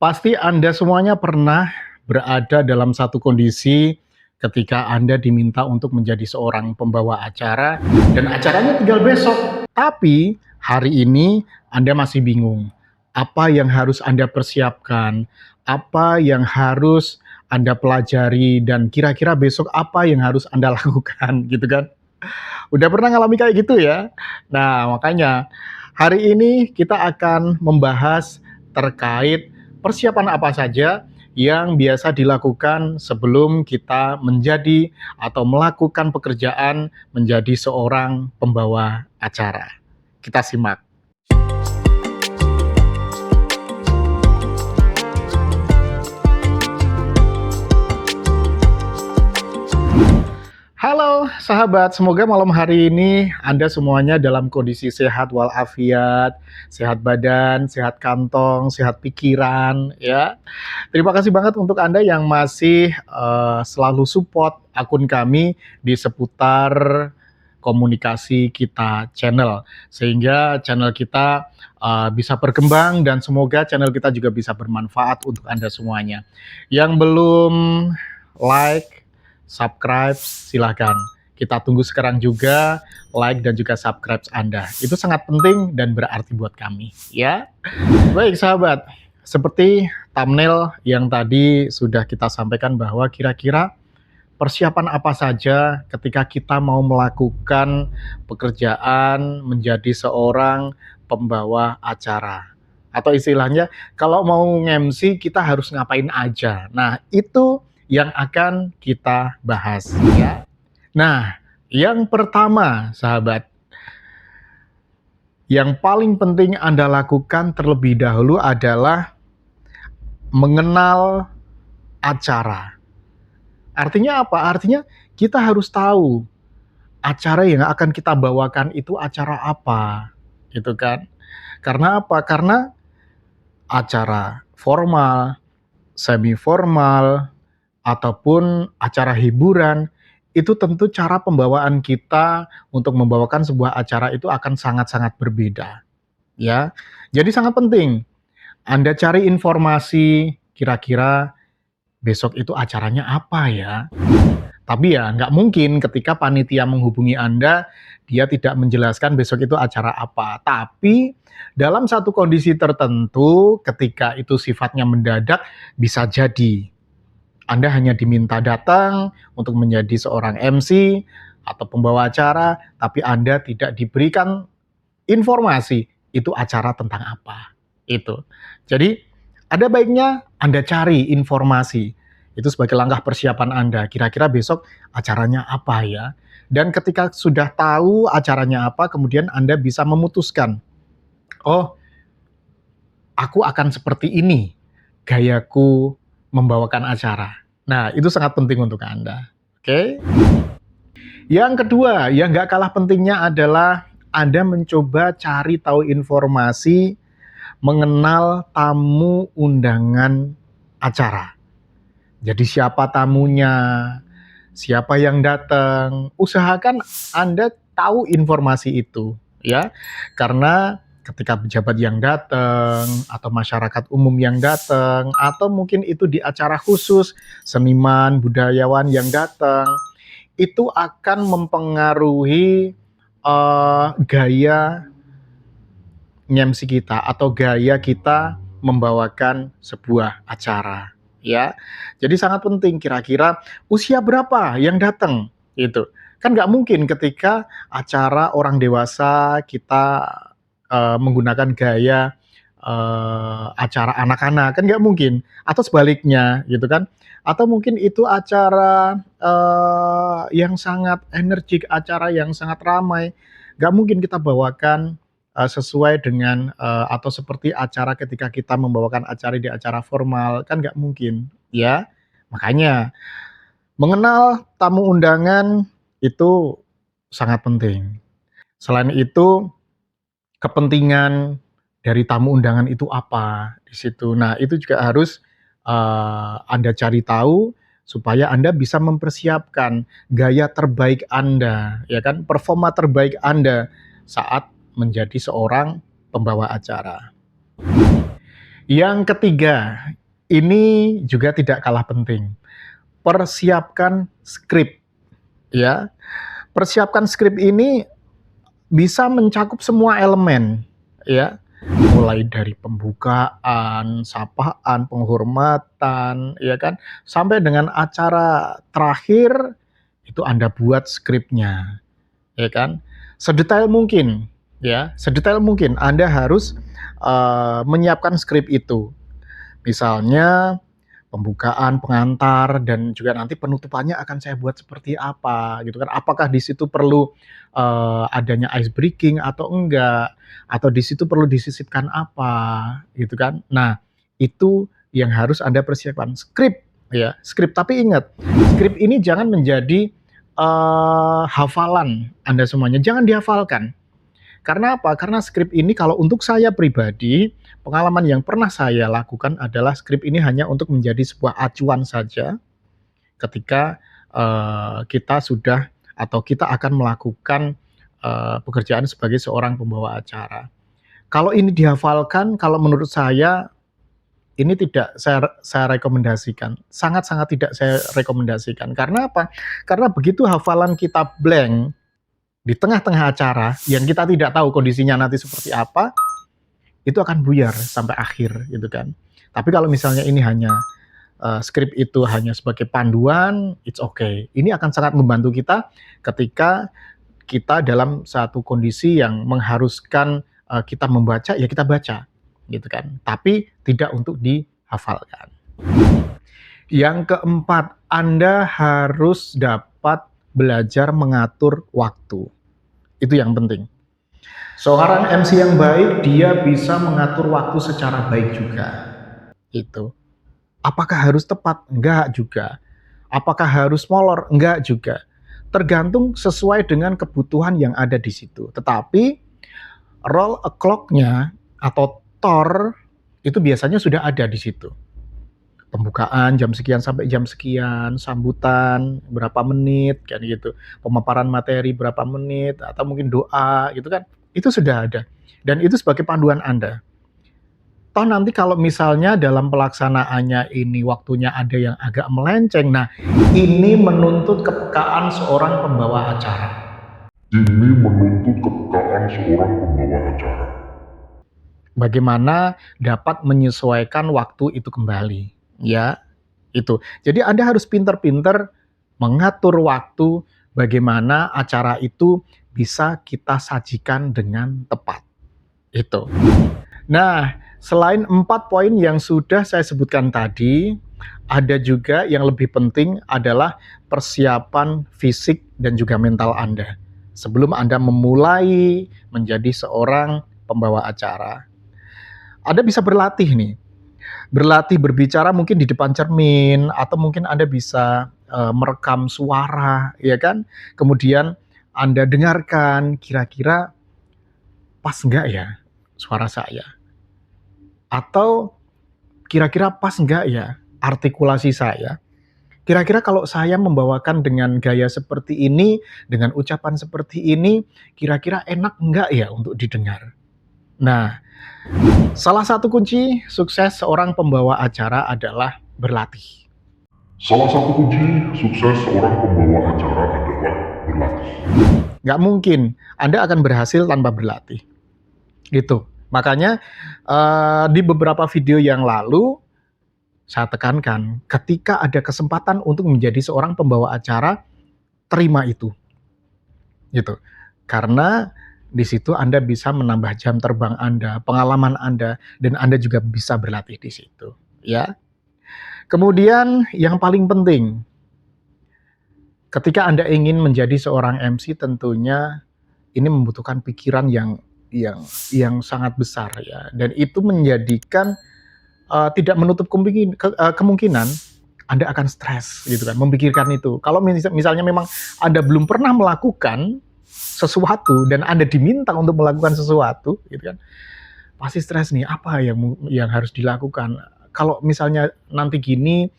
Pasti Anda semuanya pernah berada dalam satu kondisi ketika Anda diminta untuk menjadi seorang pembawa acara dan acaranya tinggal besok. Tapi hari ini Anda masih bingung. Apa yang harus Anda persiapkan? Apa yang harus Anda pelajari dan kira-kira besok apa yang harus Anda lakukan gitu kan? Udah pernah ngalami kayak gitu ya? Nah, makanya hari ini kita akan membahas terkait persiapan apa saja yang biasa dilakukan sebelum kita menjadi atau melakukan pekerjaan menjadi seorang pembawa acara. Kita simak. Halo sahabat, semoga malam hari ini Anda semuanya dalam kondisi sehat walafiat, sehat badan, sehat kantong, sehat pikiran ya. Terima kasih banget untuk Anda yang masih selalu support akun kami di seputar komunikasi kita channel, sehingga channel kita bisa berkembang dan semoga channel kita juga bisa bermanfaat untuk Anda semuanya. Yang belum like, subscribe, silahkan. Kita tunggu sekarang juga like dan juga subscribe Anda. Itu sangat penting dan berarti buat kami, ya. Baik sahabat, seperti thumbnail yang tadi sudah kita sampaikan bahwa kira-kira persiapan apa saja ketika kita mau melakukan pekerjaan menjadi seorang pembawa acara. Atau istilahnya kalau mau nge-MC kita harus ngapain aja. Nah, itu yang akan kita bahas ya. Nah, yang pertama sahabat, yang paling penting Anda lakukan terlebih dahulu adalah mengenal acara. Artinya apa? Artinya kita harus tahu acara yang akan kita bawakan itu acara apa, gitu kan. Karena apa? Karena acara formal, semi formal, ataupun acara hiburan, itu tentu cara pembawaan kita untuk membawakan sebuah acara itu akan sangat-sangat berbeda, ya. Jadi sangat penting Anda cari informasi kira-kira besok itu acaranya apa ya. Tapi ya nggak mungkin ketika panitia menghubungi Anda, dia tidak menjelaskan besok itu acara apa. Tapi dalam satu kondisi tertentu, ketika itu sifatnya mendadak, bisa jadi Anda hanya diminta datang untuk menjadi seorang MC atau pembawa acara, tapi Anda tidak diberikan informasi itu acara tentang apa. Itu. Jadi, ada baiknya Anda cari informasi. Itu sebagai langkah persiapan Anda. Kira-kira besok acaranya apa ya? Dan ketika sudah tahu acaranya apa, kemudian Anda bisa memutuskan, oh, aku akan seperti ini gayaku membawakan acara. Nah, itu sangat penting untuk Anda. Oke? Yang kedua, yang nggak kalah pentingnya adalah Anda mencoba cari tahu informasi mengenal tamu undangan acara. Jadi siapa tamunya, siapa yang datang, usahakan Anda tahu informasi itu, ya. Karena ketika pejabat yang datang, atau masyarakat umum yang datang, atau mungkin itu di acara khusus, seniman, budayawan yang datang, itu akan mempengaruhi gaya nge-MC kita atau gaya kita membawakan sebuah acara ya. Jadi sangat penting kira-kira usia berapa yang datang itu. Kan nggak mungkin ketika acara orang dewasa kita menggunakan gaya acara anak-anak, kan nggak mungkin. Atau sebaliknya gitu kan. Atau mungkin itu acara yang sangat energik, acara yang sangat ramai. Nggak mungkin kita bawakan sesuai dengan atau seperti acara ketika kita membawakan acara di acara formal, kan nggak mungkin, ya. Makanya mengenal tamu undangan itu sangat penting. Selain itu, kepentingan dari tamu undangan itu apa di situ. Nah, itu juga harus Anda cari tahu supaya Anda bisa mempersiapkan gaya terbaik Anda, ya kan, performa terbaik Anda saat menjadi seorang pembawa acara. Yang ketiga, ini juga tidak kalah penting. Persiapkan skrip, ya. Persiapkan skrip ini bisa mencakup semua elemen, ya. Mulai dari pembukaan, sapaan, penghormatan, ya kan, sampai dengan acara terakhir itu Anda buat skripnya, ya kan. Sedetail mungkin, ya, sedetail mungkin Anda harus menyiapkan skrip itu. Misalnya pembukaan, pengantar, dan juga nanti penutupannya akan saya buat seperti apa gitu kan. Apakah di situ perlu adanya ice breaking atau enggak, atau di situ perlu disisipkan apa gitu kan. Nah, itu yang harus Anda persiapkan. Skrip ya, skrip. Tapi ingat, skrip ini jangan menjadi hafalan Anda semuanya, jangan dihafalkan. Karena apa? Karena skrip ini kalau untuk saya pribadi, pengalaman yang pernah saya lakukan adalah skrip ini hanya untuk menjadi sebuah acuan saja ketika kita sudah atau kita akan melakukan pekerjaan sebagai seorang pembawa acara. Kalau ini dihafalkan, kalau menurut saya ini tidak saya rekomendasikan. Sangat-sangat tidak saya rekomendasikan. Karena apa? Karena begitu hafalan kita blank di tengah-tengah acara yang kita tidak tahu kondisinya nanti seperti apa, itu akan buyar sampai akhir gitu kan. Tapi kalau misalnya ini hanya skrip itu hanya sebagai panduan, it's okay. Ini akan sangat membantu kita ketika kita dalam satu kondisi yang mengharuskan kita membaca, ya kita baca gitu kan. Tapi tidak untuk dihafalkan. Yang keempat, Anda harus dapat belajar mengatur waktu. Itu yang penting. Seorang MC yang baik, dia bisa mengatur waktu secara baik juga. Itu. Apakah harus tepat? Enggak juga. Apakah harus molor? Enggak juga. Tergantung sesuai dengan kebutuhan yang ada di situ. Tetapi roll a clock-nya atau TOR itu biasanya sudah ada di situ. Pembukaan jam sekian sampai jam sekian, sambutan berapa menit, kayak gitu. Pemaparan materi berapa menit, atau mungkin doa, gitu kan. Itu sudah ada. Dan itu sebagai panduan Anda. Toh nanti kalau misalnya dalam pelaksanaannya ini waktunya ada yang agak melenceng, nah ini menuntut kepekaan seorang pembawa acara. Ini menuntut kepekaan seorang pembawa acara. Bagaimana dapat menyesuaikan waktu itu kembali, ya, itu. Jadi Anda harus pinter-pinter mengatur waktu bagaimana acara itu bisa kita sajikan dengan tepat. Itu. Nah, selain 4 poin yang sudah saya sebutkan tadi, ada juga yang lebih penting adalah persiapan fisik dan juga mental Anda sebelum Anda memulai menjadi seorang pembawa acara. Anda bisa berlatih nih, berlatih berbicara mungkin di depan cermin, atau mungkin Anda bisa merekam suara, ya kan? Kemudian Anda dengarkan, kira-kira pas nggak ya suara saya? Atau kira-kira pas nggak ya artikulasi saya? Kira-kira kalau saya membawakan dengan gaya seperti ini, dengan ucapan seperti ini, kira-kira enak nggak ya untuk didengar? Nah, salah satu kunci sukses seorang pembawa acara adalah berlatih. Salah satu kunci sukses seorang pembawa acara adalah berlatih. Nggak mungkin Anda akan berhasil tanpa berlatih. Gitu. Makanya di beberapa video yang lalu saya tekankan, ketika ada kesempatan untuk menjadi seorang pembawa acara, terima itu. Gitu. Karena di situ Anda bisa menambah jam terbang Anda, pengalaman Anda, dan Anda juga bisa berlatih di situ, ya. Kemudian yang paling penting, ketika Anda ingin menjadi seorang MC, tentunya ini membutuhkan pikiran yang sangat besar, ya. Dan itu menjadikan tidak menutup kemungkinan Anda akan stres gitu kan, memikirkan itu. Kalau misalnya memang Anda belum pernah melakukan sesuatu dan Anda diminta untuk melakukan sesuatu gitu kan, pasti stres nih, apa yang harus dilakukan? Kalau misalnya nanti gini,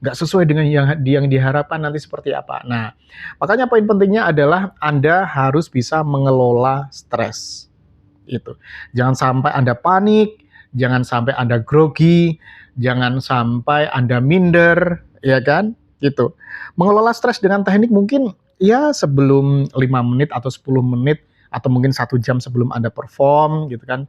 nggak sesuai dengan yang diharapkan, nanti seperti apa? Nah, makanya poin pentingnya adalah Anda harus bisa mengelola stres. Itu. Jangan sampai Anda panik, jangan sampai Anda grogi, jangan sampai Anda minder, ya kan? Gitu. Mengelola stres dengan teknik mungkin ya sebelum 5 menit atau 10 menit atau mungkin 1 jam sebelum Anda perform gitu kan.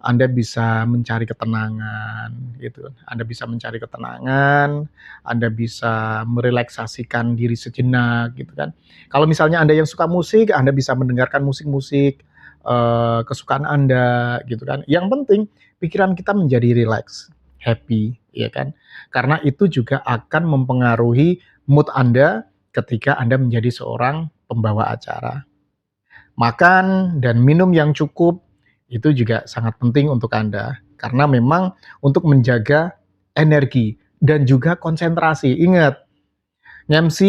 Anda bisa mencari ketenangan gitu. Anda bisa mencari ketenangan, Anda bisa merelaksasikan diri sejenak gitu kan. Kalau misalnya Anda yang suka musik, Anda bisa mendengarkan musik-musik kesukaan Anda gitu kan. Yang penting pikiran kita menjadi rileks, happy ya kan. Karena itu juga akan mempengaruhi mood Anda ketika Anda menjadi seorang pembawa acara. Makan dan minum yang cukup itu juga sangat penting untuk Anda, karena memang untuk menjaga energi dan juga konsentrasi. Ingat, nge-MC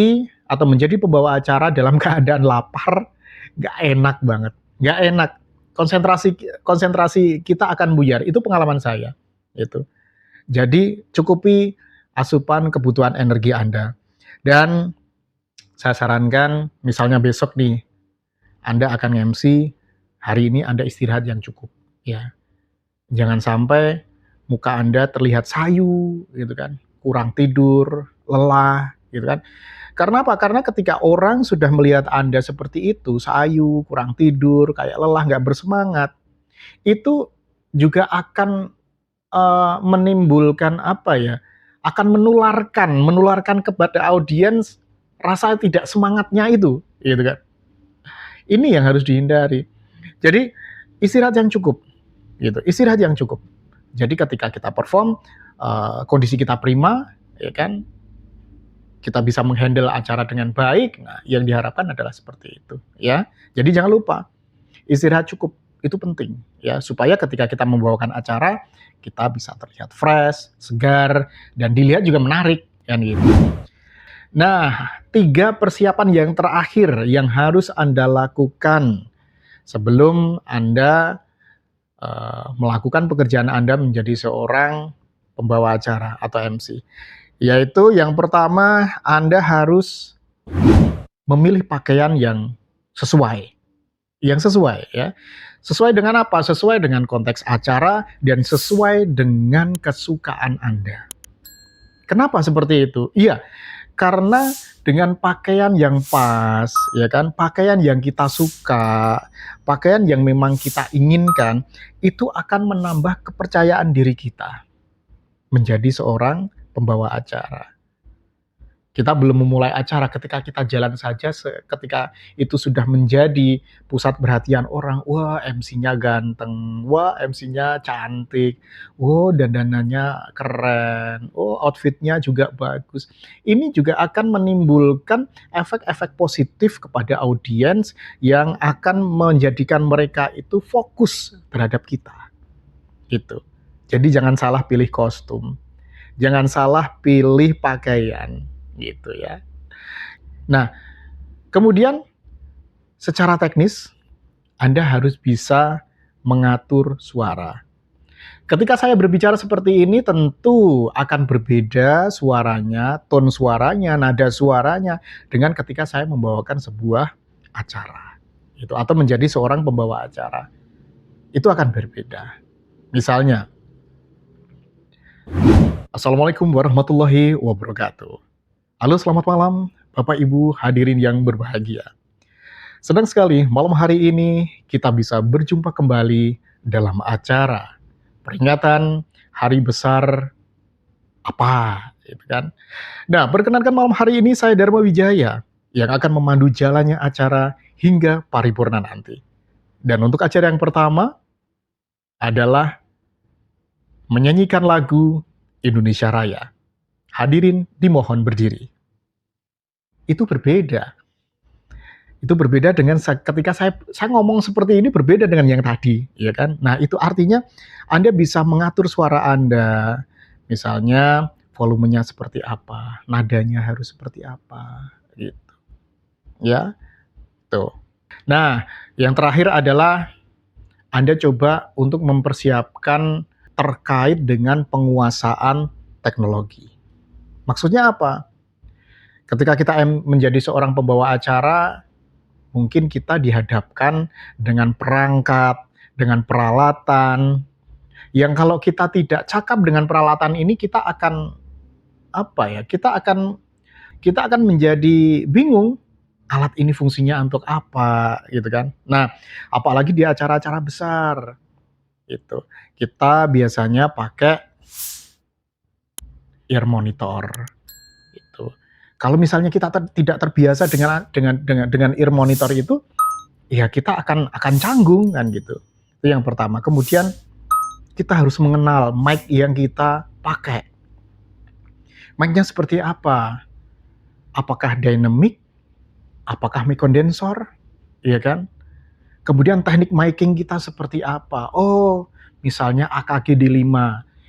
atau menjadi pembawa acara dalam keadaan lapar, nggak enak banget, nggak enak. Konsentrasi konsentrasi kita akan buyar, itu pengalaman saya, itu. Jadi cukupi asupan kebutuhan energi Anda. Dan saya sarankan, misalnya besok nih, Anda akan nge-MC, hari ini Anda istirahat yang cukup, ya. Jangan sampai muka Anda terlihat sayu gitu kan, kurang tidur, lelah gitu kan. Karena apa? Karena ketika orang sudah melihat Anda seperti itu, sayu, kurang tidur, kayak lelah, nggak bersemangat, itu juga akan menimbulkan apa ya? Akan menularkan kepada audiens rasa tidak semangatnya itu, gitu kan. Ini yang harus dihindari. Jadi istirahat yang cukup, gitu. Istirahat yang cukup. Jadi ketika kita perform, kondisi kita prima, ya kan, kita bisa menghandle acara dengan baik. Nah, yang diharapkan adalah seperti itu, ya. Jadi jangan lupa istirahat cukup itu penting, ya, supaya ketika kita membawakan acara kita bisa terlihat fresh, segar, dan dilihat juga menarik, kan gitu. Nah, 3 persiapan yang terakhir yang harus Anda lakukan sebelum Anda melakukan pekerjaan Anda menjadi seorang pembawa acara atau MC. Yaitu yang pertama, Anda harus memilih pakaian yang sesuai. Yang sesuai ya. Sesuai dengan apa? Sesuai dengan konteks acara dan sesuai dengan kesukaan Anda. Kenapa seperti itu? Iya, karena dengan pakaian yang pas, ya kan, pakaian yang kita suka, pakaian yang memang kita inginkan, itu akan menambah kepercayaan diri kita menjadi seorang pembawa acara. Kita belum memulai acara, ketika kita jalan saja, ketika itu sudah menjadi pusat perhatian orang, wah MC-nya ganteng, wah MC-nya cantik, oh dandanannya keren, oh outfit-nya juga bagus. Ini juga akan menimbulkan efek-efek positif kepada audiens yang akan menjadikan mereka itu fokus terhadap kita. Gitu. Jadi jangan salah pilih kostum, jangan salah pilih pakaian. Gitu ya. Nah, kemudian secara teknis Anda harus bisa mengatur suara. Ketika saya berbicara seperti ini tentu akan berbeda suaranya, tone suaranya, nada suaranya dengan ketika saya membawakan sebuah acara. Itu atau menjadi seorang pembawa acara. Itu akan berbeda. Misalnya, Assalamualaikum warahmatullahi wabarakatuh. Halo, selamat malam, Bapak Ibu hadirin yang berbahagia. Senang sekali malam hari ini kita bisa berjumpa kembali dalam acara peringatan hari besar apa, gitu kan. Nah, perkenankan malam hari ini saya Dharma Wijaya yang akan memandu jalannya acara hingga paripurna nanti. Dan untuk acara yang pertama adalah menyanyikan lagu Indonesia Raya. Hadirin dimohon berdiri. Itu berbeda. Itu berbeda dengan ketika saya ngomong seperti ini, berbeda dengan yang tadi, ya kan? Nah, itu artinya Anda bisa mengatur suara Anda. Misalnya volumenya seperti apa, nadanya harus seperti apa, gitu. Ya, tuh. Nah, yang terakhir adalah Anda coba untuk mempersiapkan terkait dengan penguasaan teknologi. Maksudnya apa? Ketika kita menjadi seorang pembawa acara, mungkin kita dihadapkan dengan perangkat, dengan peralatan yang kalau kita tidak cakap dengan peralatan ini kita akan kita akan menjadi bingung, alat ini fungsinya untuk apa, gitu kan. Nah, apalagi di acara-acara besar, gitu. Kita biasanya pakai ear monitor, gitu. Kalau misalnya kita tidak terbiasa dengan ear monitor itu, ya kita akan canggung kan gitu. Itu yang pertama. Kemudian kita harus mengenal mic yang kita pakai. Mic-nya seperti apa? Apakah dynamic? Apakah mic kondensor? Iya kan? Kemudian teknik miking kita seperti apa? Oh, misalnya AKG D5.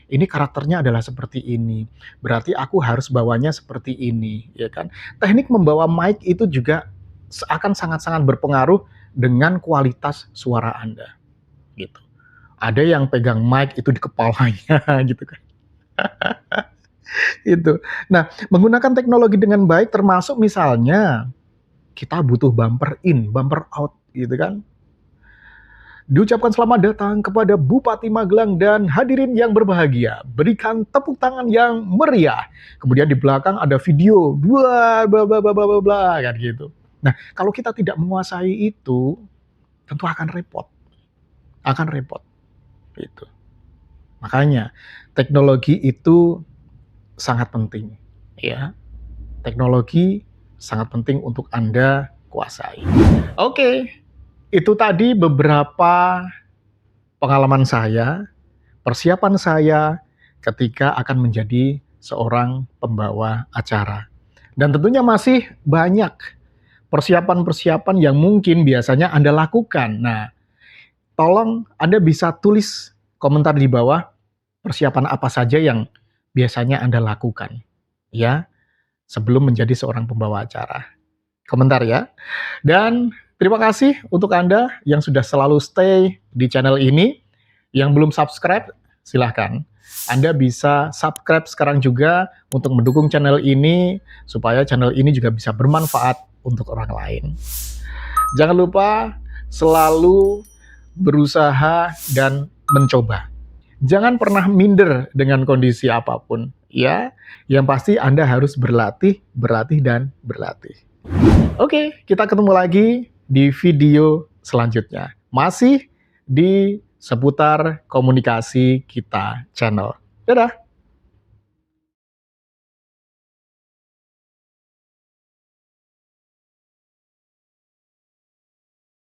Ini karakternya adalah seperti ini. Berarti aku harus bawanya seperti ini, ya kan? Teknik membawa mic itu juga akan sangat-sangat berpengaruh dengan kualitas suara Anda, gitu. Ada yang pegang mic itu di kepalanya, gitu kan. Itu. Nah, menggunakan teknologi dengan baik termasuk misalnya kita butuh bumper in, bumper out, gitu kan. Diucapkan selamat datang kepada Bupati Magelang dan hadirin yang berbahagia. Berikan tepuk tangan yang meriah. Kemudian di belakang ada video, bla bla bla bla bla bla kan gitu. Nah, kalau kita tidak menguasai itu, tentu akan repot. Akan repot. Gitu. Makanya teknologi itu sangat penting, ya. Teknologi sangat penting untuk Anda kuasai. Oke, itu tadi beberapa pengalaman saya, persiapan saya ketika akan menjadi seorang pembawa acara. Dan tentunya masih banyak persiapan-persiapan yang mungkin biasanya Anda lakukan. Nah, tolong Anda bisa tulis komentar di bawah persiapan apa saja yang biasanya Anda lakukan, ya, sebelum menjadi seorang pembawa acara. Komentar ya. Dan terima kasih untuk Anda yang sudah selalu stay di channel ini. Yang belum subscribe, silahkan. Anda bisa subscribe sekarang juga untuk mendukung channel ini, supaya channel ini juga bisa bermanfaat untuk orang lain. Jangan lupa selalu berusaha dan mencoba. Jangan pernah minder dengan kondisi apapun, ya. Yang pasti Anda harus berlatih, dan berlatih. Oke, kita ketemu lagi di video selanjutnya. Masih di seputar komunikasi kita channel. Dadah!